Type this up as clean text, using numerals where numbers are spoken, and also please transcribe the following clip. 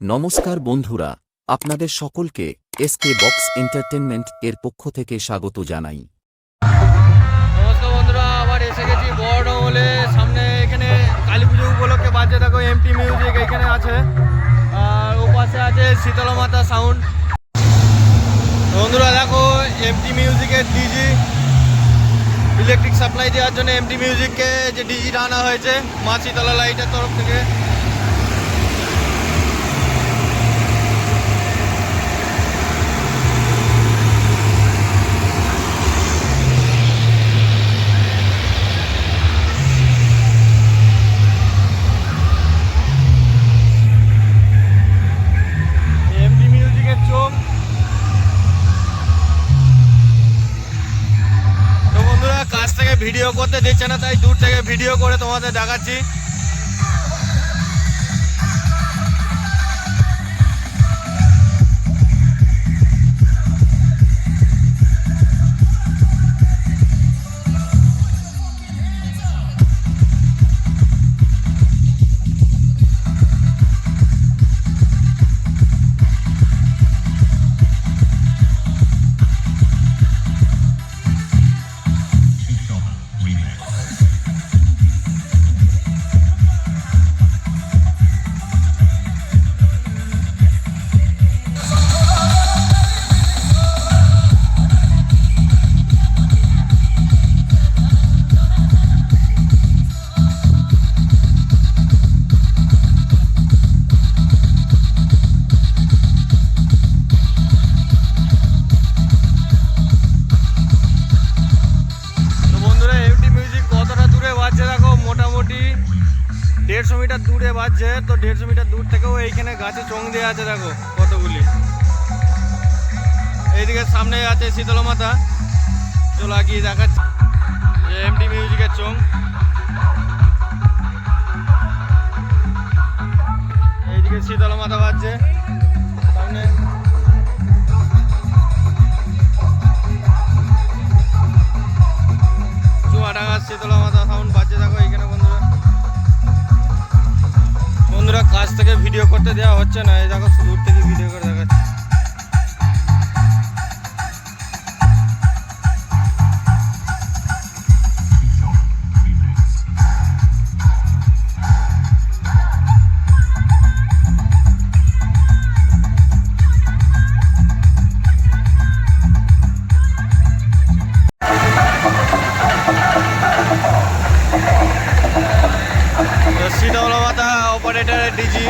নমস্কার বন্ধুরা, আপনাদের সকলকে এসকে বক্স এন্টারটেনমেন্ট এর পক্ষ থেকে স্বাগত জানাই। নমস্কার বন্ধুরা, আবার এসে গেছি বড়ডমলে। সামনে এখানে কালী পুজো উপলক্ষে বাজে দেখো এমটি মিউজিক এখানে আছে, আর ও পাশে আছে শীতলা মাতা সাউন্ড। বন্ধুরা দেখো এমটি মিউজিকের ডিজি ইলেকট্রিক সাপ্লাই দেওয়ার জন্য এমটি মিউজিককে যে ডিজিটা আনা হয়েছে মা শীতলা লাইটের তরফ থেকে। কাছ থেকে ভিডিও করতে দিচ্ছে না, তাই দূর থেকে ভিডিও করে তোমাদের দেখাচ্ছি। মোটামুটি 150 মিটার দূরে বাজছে, তো 150 মিটার দূর থেকেও এইখানে গাছে চোং দেওয়া আছে দেখো কতগুলি। এইদিকে সামনে আছে শীতলা মাতা, চলো আগিয়ে দেখাচ্ছি এমটি মিউজিকের চোং। এইদিকে শীতলা মাতা বাজছে সামনে। চুয়াডাঙ্গার শীতলা মাতা সাউন্ড বাজছে দেখো এইখানে। বন্ধুরা কাছ থেকে ভিডিও করতে দেওয়া হচ্ছে না, এই দেখো দূর থেকে ভিডিও করে দেখাচ্ছি। শীতলা মাতা অপারেটরের ডিজি।